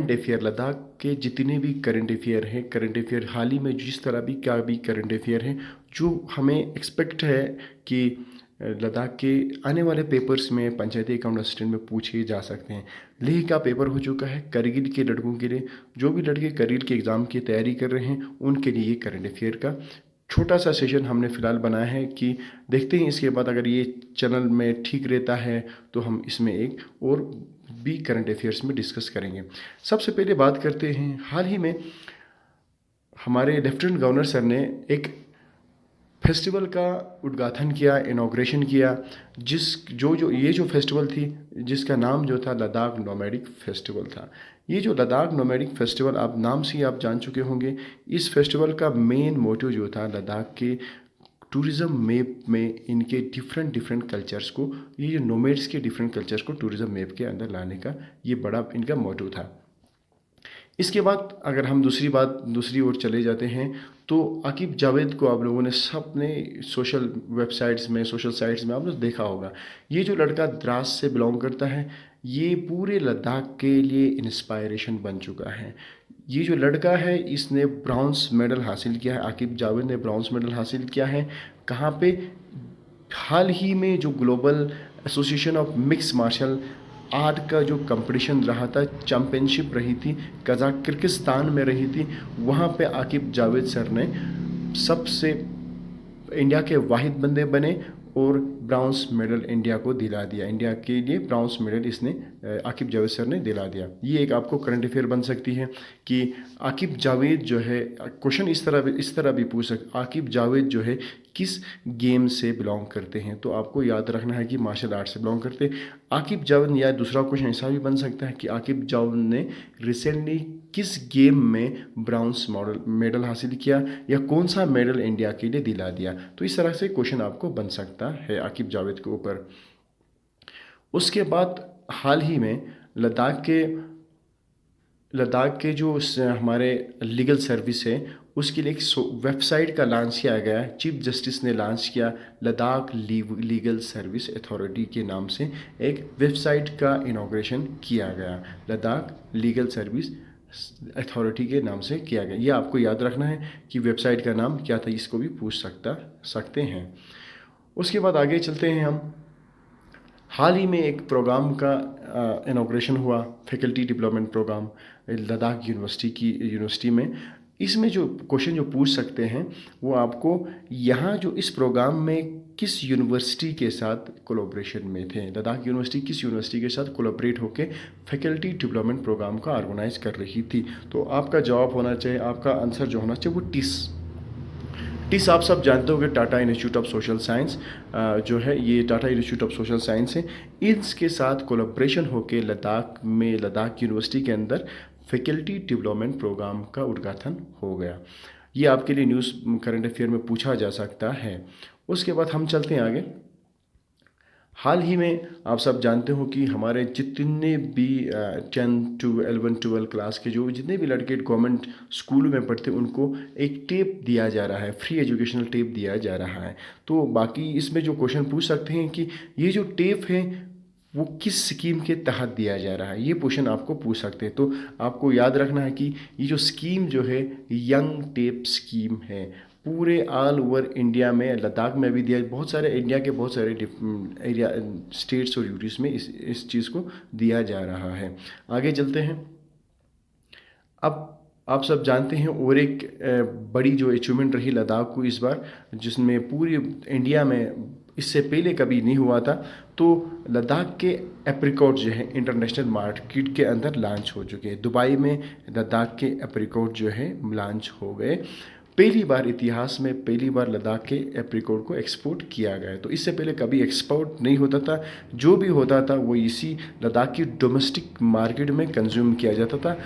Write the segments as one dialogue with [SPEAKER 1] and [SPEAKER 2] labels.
[SPEAKER 1] Current affair, Ladakh के जितने भी करंट अफेयर हैं, करंट अफेयर हाल ही में जिस तरह भी क्या भी करंट अफेयर हैं जो हमें एक्सपेक्ट है कि लद्दाख के आने वाले पेपर्स में पंचायती अकाउंट असिस्टेंट में पूछे जा सकते हैं। लेह का पेपर हो चुका है करगिल के लड़कों के लिए। जो भी लड़के करगिल के एग्ज़ाम की तैयारी कर रहे हैं उनके लिए ये करंट अफेयर का छोटा सा सेशन हमने फ़िलहाल बनाया है कि देखते हैं इसके बाद अगर ये चैनल में ठीक रहता है तो हम इसमें एक और भी करंट अफेयर्स में डिस्कस करेंगे। सबसे पहले बात करते हैं, हाल ही में हमारे लेफ्टिनेंट गवर्नर सर ने एक फेस्टिवल का उद्घाटन किया, इनॉग्रेशन किया, ये जो फेस्टिवल थी जिसका नाम जो था लद्दाख नोमैडिक फेस्टिवल था। ये जो लद्दाख नोमैडिक फेस्टिवल आप नाम से ही आप जान चुके होंगे। इस फेस्टिवल का मेन मोटिव जो था लद्दाख के टूरिज़्म मैप में इनके डिफरेंट डिफरेंट कल्चर्स को, ये जो नोमैड्स के डिफरेंट कल्चर्स को टूरिज़्म मैप के अंदर लाने का ये बड़ा इनका मोटिव था। इसके बाद अगर हम दूसरी ओर चले जाते हैं तो आकिब जावेद को आप लोगों ने सबने सोशल वेबसाइट्स में, सोशल साइट्स में आप लोग देखा होगा। ये जो लड़का द्रास से बिलोंग करता है, ये पूरे लद्दाख के लिए इंस्पायरेशन बन चुका है। ये जो लड़का है इसने ब्रॉन्ज मेडल हासिल किया है, आकिब जावेद ने ब्रॉन्ज मेडल हासिल किया है। कहाँ पे? हाल ही में जो global association of mix martial art का जो कंपटीशन रहा था, चैम्पियनशिप रही थी, किर्गिस्तान में रही थी, वहाँ पे आकिब जावेद सर ने सबसे इंडिया के वाहिद बंदे बने और ब्राउन्स मेडल इंडिया को दिला दिया। इंडिया के लिए ब्राउन्स मेडल इसने आकिब जावेद सर ने दिला दिया। ये एक आपको करंट अफेयर बन सकती है कि आकिब जावेद जो है, क्वेश्चन इस तरह भी पूछ सकते, आकिब जावेद जो है किस गेम से बिलोंग करते हैं, तो आपको याद रखना है कि मार्शल आर्ट से बिलोंग करते हैं आकिब जावेद। या दूसरा क्वेश्चन ऐसा भी बन सकता है कि आकिब जावेद ने रिसेंटली किस गेम में ब्राउन्स मेडल हासिल किया या कौन सा मेडल इंडिया के लिए दिला दिया। तो इस तरह से क्वेश्चन आपको बन सकता है आकिब जावेद के ऊपर। उसके बाद हाल ही में लद्दाख के जो हमारे लीगल सर्विस है उसके लिए एक वेबसाइट का लॉन्च किया गया है। चीफ जस्टिस ने लॉन्च किया लद्दाख लीगल सर्विस अथॉरिटी के नाम से एक वेबसाइट का इनॉग्रेशन किया गया, लद्दाख लीगल सर्विस अथॉरिटी के नाम से किया गया। ये आपको याद रखना है कि वेबसाइट का नाम क्या था, इसको भी पूछ सकते हैं। उसके बाद आगे चलते हैं हम। हाल ही में एक प्रोग्राम का इनॉग्रेशन हुआ, faculty development programme Ladakh university में। इसमें जो क्वेश्चन जो पूछ सकते हैं वो आपको यहाँ जो इस प्रोग्राम में किस यूनिवर्सिटी के साथ कोलैबोरेशन में थे, लद्दाख यूनिवर्सिटी किस यूनिवर्सिटी के साथ कोलैबोरेट होकर फैकल्टी डेवलपमेंट प्रोग्राम का ऑर्गेनाइज कर रही थी। तो आपका जवाब होना चाहिए, आपका आंसर जो होना चाहिए वो टिस आप सब जानते होंगे, Tata institute of social science जो है, ये Tata institute of social science है। इसके साथ कोलैबोरेशन होकर लद्दाख यूनिवर्सिटी के अंदर फैकल्टी डेवलपमेंट प्रोग्राम का उद्घाटन हो गया। ये आपके लिए न्यूज़ करंट अफेयर में पूछा जा सकता है। उसके बाद हम चलते हैं आगे। हाल ही में आप सब जानते हो कि हमारे जितने भी 10 to 11 12 क्लास के जो जितने भी लड़के गवर्नमेंट स्कूल में पढ़ते उनको एक टेप दिया जा रहा है, फ्री एजुकेशनल टेप दिया जा रहा है। तो बाकी इसमें जो क्वेश्चन पूछ सकते हैं कि ये जो टेप है वो किस स्कीम के तहत दिया जा रहा है, ये क्वेश्चन आपको पूछ सकते हैं। तो आपको याद रखना है कि ये जो स्कीम जो है यंग टेप स्कीम है, पूरे ऑल ओवर इंडिया में, लद्दाख में भी दिया, बहुत सारे इंडिया के बहुत सारे एरिया स्टेट्स और यूटीज में इस चीज़ को दिया जा रहा है। आगे चलते हैं। अब आप सब जानते हैं और एक बड़ी जो अचीवमेंट रही लद्दाख को इस बार, जिसमें पूरी इंडिया में इससे पहले कभी नहीं हुआ था, तो लद्दाख के एप्रिकॉट जो है इंटरनेशनल मार्केट के अंदर लॉन्च हो चुके हैं। दुबई में लद्दाख के एप्रिकॉट जो है लॉन्च हो गए। इतिहास में पहली बार लद्दाख के एप्रिकॉट को एक्सपोर्ट किया गया है। तो इससे पहले कभी एक्सपोर्ट नहीं होता था, जो भी होता था वो इसी लद्दाख की डोमेस्टिक मार्केट में कंज्यूम किया जाता था।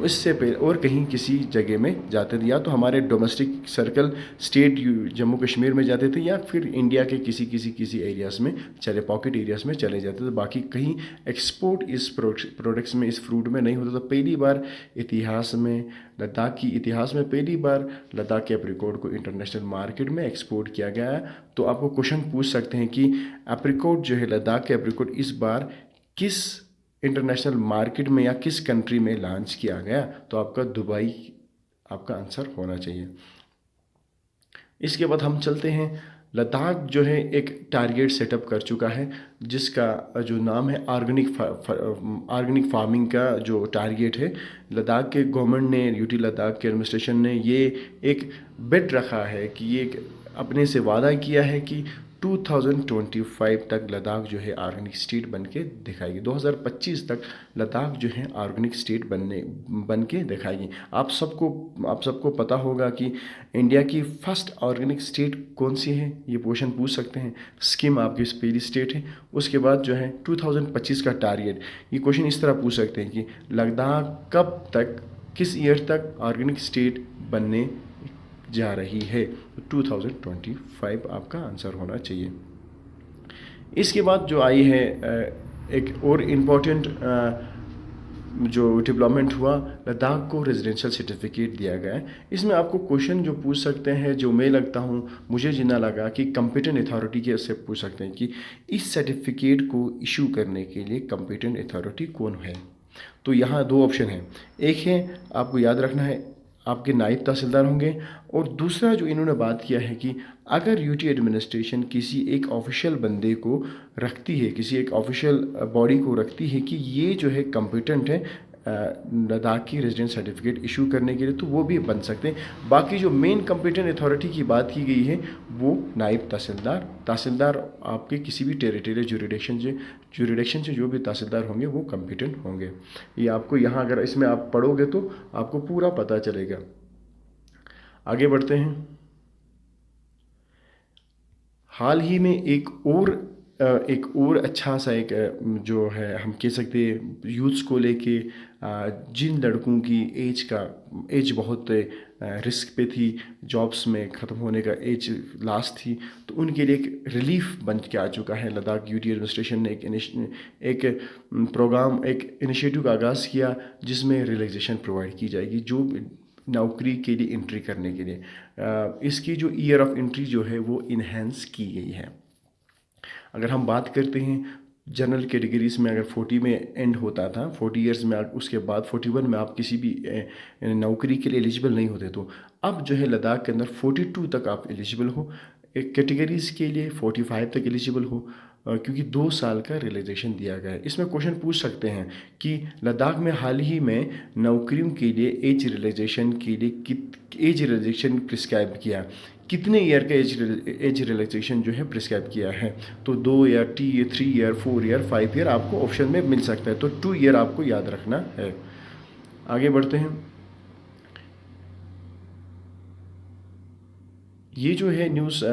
[SPEAKER 1] इससे पहले और कहीं किसी जगह में जाते थे, या तो हमारे domestic circle state Jammu Kashmir में जाते थे या फिर इंडिया के किसी एरियाज़ में पॉकेट एरियाज़ में चले जाते थे। बाकी कहीं एक्सपोर्ट इस प्रोडक्ट्स में, इस फ्रूट में नहीं होता था। पहली बार लद्दाख की इतिहास में पहली बार लद्दाख के एप्रिकॉट को इंटरनेशनल मार्केट में एक्सपोर्ट किया गया है। तो आपको क्वेश्चन पूछ सकते हैं कि एप्रिकॉट जो है, लद्दाख के एप्रिकॉट इस बार किस इंटरनेशनल मार्केट में या किस कंट्री में लॉन्च किया गया? तो आपका दुबई आपका आंसर होना चाहिए। इसके बाद हम चलते हैं, लद्दाख जो है एक टारगेट सेटअप कर चुका है जिसका जो नाम है ऑर्गेनिक फार्मिंग का जो टारगेट है। लद्दाख के गवर्नमेंट ने, यूटी लद्दाख के एडमिनिस्ट्रेशन ने ये एक बेट रखा है कि ये अपने से वादा किया है कि 2025 तक लद्दाख जो है ऑर्गेनिक स्टेट बन के दिखाएगी। 2025 तक लद्दाख जो है ऑर्गेनिक स्टेट बन के दिखाएगी। आप सबको पता होगा कि इंडिया की फर्स्ट ऑर्गेनिक स्टेट कौन सी है, ये क्वेश्चन पूछ सकते हैं। सिक्किम आपकी पहली स्टेट है। उसके बाद जो है 2025 का टारगेट, ये क्वेश्चन इस तरह पूछ सकते हैं कि लद्दाख कब तक, किस ईयर तक ऑर्गेनिक स्टेट बनने जा रही है? 2025 आपका आंसर होना चाहिए। इसके बाद जो आई है एक और इम्पॉर्टेंट जो डेवलपमेंट हुआ, लद्दाख को रेजिडेंशियल सर्टिफिकेट दिया गया है। इसमें आपको क्वेश्चन जो पूछ सकते हैं, जो मैं लगता हूँ, मुझे जितना लगा कि कंपिटेंट अथॉरिटी के से पूछ सकते हैं कि इस सर्टिफिकेट को इशू करने के लिए कंपिटेंट अथॉरिटी कौन है। तो यहाँ दो ऑप्शन हैं। एक है, आपको याद रखना है, आपके नायब तहसीलदार होंगे। और दूसरा जो इन्होंने बात किया है कि अगर यूटी एडमिनिस्ट्रेशन किसी एक ऑफिशियल बंदे को रखती है, किसी एक ऑफिशियल बॉडी को रखती है कि ये जो है कम्पिटेंट है लद्दाख की रेजिडेंस सर्टिफिकेट इशू करने के लिए, तो वो भी बन सकते हैं। बाकी जो मेन कम्पिटेंट अथॉरिटी की बात की गई है वो नायब तहसीलदार आपके किसी भी टेरिटोरियल जुरिडिक्शन से जो भी तहसीलदार होंगे वो कम्पिटेंट होंगे। ये आपको यहाँ अगर इसमें आप पढ़ोगे तो आपको पूरा पता चलेगा। आगे बढ़ते हैं। हाल ही में एक और अच्छा सा एक जो है हम कह सकते हैं यूथ्स को लेके, जिन लड़कों की एज बहुत रिस्क पे थी, जॉब्स में ख़त्म होने का एज लास्ट थी, तो उनके लिए एक रिलीफ बन के आ चुका है। लद्दाख यूटी एडमिनिस्ट्रेशन ने एक प्रोग्राम, एक इनिशिएटिव का आगाज़ किया जिसमें रिलैक्सेशन प्रोवाइड की जाएगी जो नौकरी के लिए एंट्री करने के लिए। इसकी जो ईयर ऑफ एंट्री जो है वो इन्हेंस की गई है। अगर हम बात करते हैं जनरल कैटेगरीज में, अगर 40 में एंड होता था, 40 इयर्स में, उसके बाद 41 में आप किसी भी नौकरी के लिए एलिजिबल नहीं होते, तो अब जो है लद्दाख के अंदर 42 तक आप एलिजिबल हो। एक कैटेगरीज के लिए 45 तक एलिजिबल हो, क्योंकि 2 साल का रिलैक्सेशन दिया गया है। इसमें क्वेश्चन पूछ सकते हैं कि लद्दाख में हाल ही में नौकरियों के लिए एज रिलैक्सेशन प्रिस्क्राइब किया, कितने ईयर का एज रिलैक्सेशन जो है प्रिस्क्राइब किया है? तो 2 ईयर, 3 ईयर, 4 ईयर, 5 ईयर आपको ऑप्शन में मिल सकता है। तो 2 ईयर आपको याद रखना है। आगे बढ़ते हैं। ये जो है न्यूज़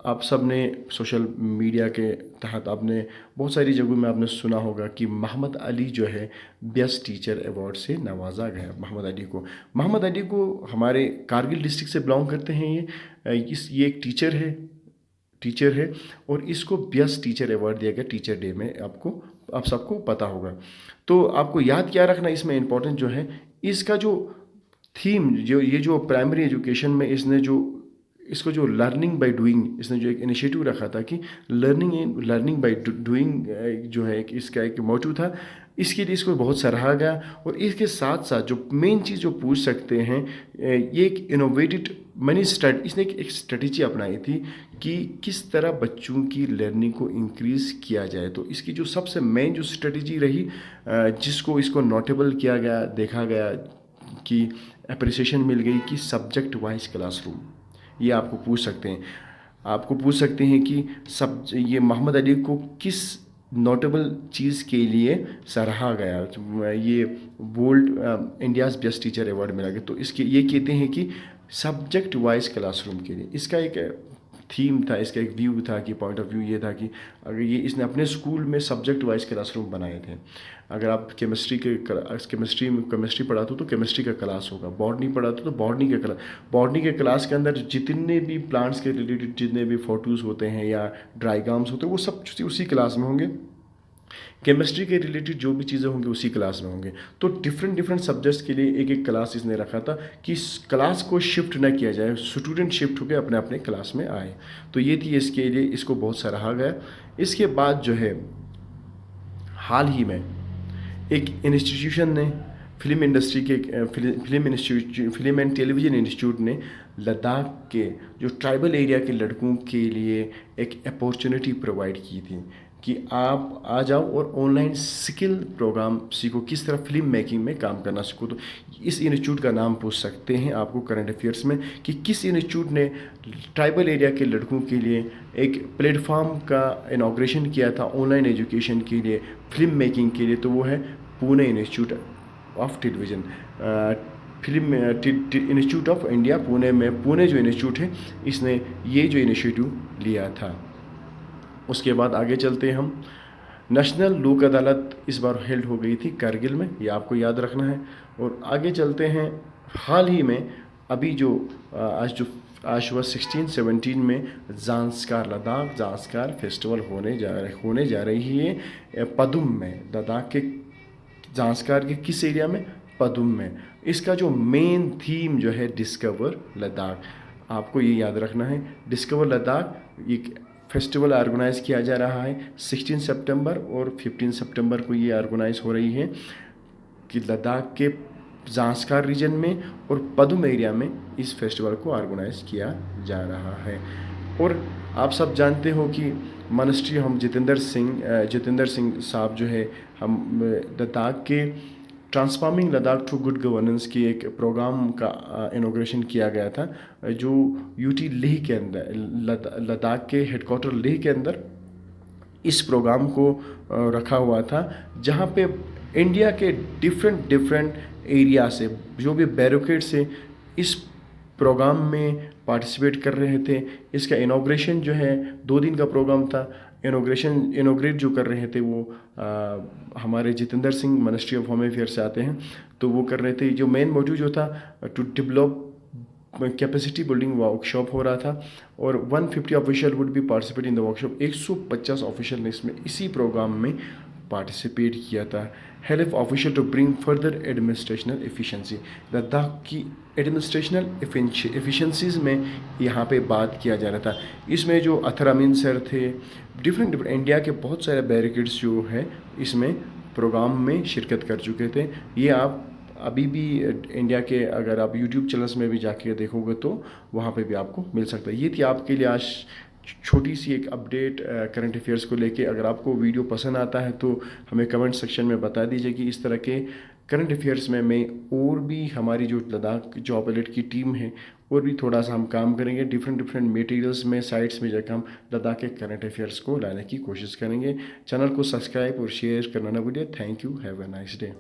[SPEAKER 1] आप सब ने सोशल मीडिया के तहत आपने बहुत सारी जगहों में आपने सुना होगा कि मोहम्मद अली जो है बेस्ट टीचर अवार्ड से नवाजा गया। मोहम्मद अली को हमारे कारगिल डिस्ट्रिक्ट से बिलोंग करते हैं। ये एक टीचर है और इसको बेस्ट टीचर अवार्ड दिया गया टीचर डे में, आप सबको पता होगा। तो आपको याद क्या रखना इसमें इम्पोर्टेंट जो है, इसका जो थीम, जो प्राइमरी एजुकेशन में इसको जो लर्निंग बाय डूइंग, इसने जो एक इनिशिएटिव रखा था कि लर्निंग बाय डूइंग जो है इसका एक मोटिव था, इसके लिए इसको बहुत सराहा गया। और इसके साथ साथ जो मेन चीज़ जो पूछ सकते हैं, ये एक इनोवेटिव इसने एक स्ट्रेटजी अपनाई थी कि किस तरह बच्चों की लर्निंग को इंक्रीज़ किया जाए। तो इसकी जो सबसे मेन जो स्ट्रेटजी रही, इसको नोटेबल किया गया, देखा गया कि अप्रिसिएशन मिल गई कि सब्जेक्ट वाइज क्लासरूम। ये आपको पूछ सकते हैं कि ये मोहम्मद अली को किस नोटेबल चीज़ के लिए सराहा गया, ये world India's best teacher award मिला गया। तो इसके ये कहते हैं कि सब्जेक्ट वाइज क्लासरूम के लिए इसका एक थीम था, इसका एक व्यू था कि पॉइंट ऑफ व्यू ये था कि अगर इसने अपने स्कूल में सब्जेक्ट वाइज क्लासरूम बनाए थे। अगर आप केमिस्ट्री पढ़ाते हो तो केमिस्ट्री का क्लास होगा, बॉटनी पढ़ाते हो तो बॉटनी के क्लास के अंदर जितने भी प्लांट्स के रिलेटेड जितने भी फोटोज़ होते हैं या ड्राइग्राम्स होते हैं वो सब उसी क्लास में होंगे। केमिस्ट्री के रिलेटेड जो भी चीज़ें होंगी उसी क्लास में होंगे। तो डिफरेंट सब्जेक्ट्स के लिए एक क्लास इसने रखा था कि क्लास को शिफ्ट ना किया जाए, स्टूडेंट शिफ्ट होकर अपने अपने क्लास में आए। तो ये थी इसके लिए, इसको बहुत सराहा गया। इसके बाद जो है हाल ही में एक इंस्टीट्यूशन ने फिल्म इंडस्ट्री के फिल्म एंड टेलीविज़न इंस्टीट्यूट ने लद्दाख के जो ट्राइबल एरिया के लड़कों के लिए एक अपॉर्चुनिटी प्रोवाइड की थी कि आप आ जाओ और ऑनलाइन स्किल प्रोग्राम सीखो, किस तरह फिल्म मेकिंग में काम करना सीखो। तो इस इंस्टीट्यूट का नाम पूछ सकते हैं आपको करंट अफेयर्स में कि किस इंस्टीट्यूट ने ट्राइबल एरिया के लड़कों के लिए एक प्लेटफॉर्म का इनॉग्रेशन किया था ऑनलाइन एजुकेशन के लिए, फिल्म मेकिंग के लिए। तो वो है Pune institute of television, film institute of India Pune में। पुणे जो इंस्टीट्यूट है इसने ये जो इनिशिएटिव लिया था। उसके बाद आगे चलते हैं हम। नेशनल लोक अदालत इस बार हेल्ड हो गई थी कारगिल में, ये आपको याद रखना है। और आगे चलते हैं, हाल ही में अभी जो आज हुआ 16-17 में ज़ांस्कार, लद्दाख ज़ांस्कार फेस्टिवल होने जा रही है पदुम में। लद्दाख के ज़ांस्कार के किस एरिया में? पदुम में। इसका जो मेन थीम जो है डिस्कवर लद्दाख, आपको ये याद रखना है। डिस्कवर लद्दाख एक फेस्टिवल ऑर्गेनाइज़ किया जा रहा है 16 सितंबर और 15 सितंबर को ये ऑर्गेनाइज हो रही है कि लद्दाख के ज़ांस्कार रीजन में और पदुम एरिया में इस फेस्टिवल को ऑर्गेनाइज किया जा रहा है। और आप सब जानते हो कि मिनिस्ट्री हम जितेंद्र सिंह साहब जो है, हम लद्दाख के transforming Ladakh to good governance की एक प्रोग्राम का इनॉग्रेशन किया गया था जो यूटी लेह के अंदर, लद्दाख के हेडक्वार्टर लेह के अंदर इस प्रोग्राम को रखा हुआ था, जहाँ पे इंडिया के डिफरेंट एरिया से जो भी बैरिकेड से इस प्रोग्राम में पार्टिसिपेट कर रहे थे। इसका इनॉग्रेशन जो है 2 दिन का प्रोग्राम था। इनोग्रेट जो कर रहे थे वो हमारे Jitendra Singh ministry of home affair से आते हैं, तो वो कर रहे थे। जो मेन मोटिव जो था to develop capacity building workshop हो रहा था और 150 official would be participate in the workshop. 150 official ने इसमें इसी प्रोग्राम में पार्टिसिपेट किया था। Help official to bring further administrational efficiency. Ladakh की एडमिनिस्ट्रेशनल एफिशिएंसीज में यहाँ पे बात किया जा रहा था। इसमें जो अथर अमीन सर थे, डिफरेंट इंडिया के बहुत सारे बैरिकेड्स जो है इसमें प्रोग्राम में शिरकत कर चुके थे। ये आप अभी भी इंडिया के अगर आप यूट्यूब चैनल्स में भी जाके देखोगे तो वहाँ पे भी आपको मिल सकता है। ये थी आपके लिए आज छोटी सी एक अपडेट करंट अफेयर्स को लेके। अगर आपको वीडियो पसंद आता है तो हमें कमेंट सेक्शन में बता दीजिए कि इस तरह के करंट अफेयर्स में मैं और भी हमारी जो लद्दाख जॉब अलर्ट की टीम है और भी थोड़ा सा हम काम करेंगे। डिफरेंट मटेरियल्स में साइट्स में जाकर हम लद्दाख के करंट अफेयर्स को लाने की कोशिश करेंगे। चैनल को सब्सक्राइब और शेयर करना ना भूलिए। Thank you, have a nice day.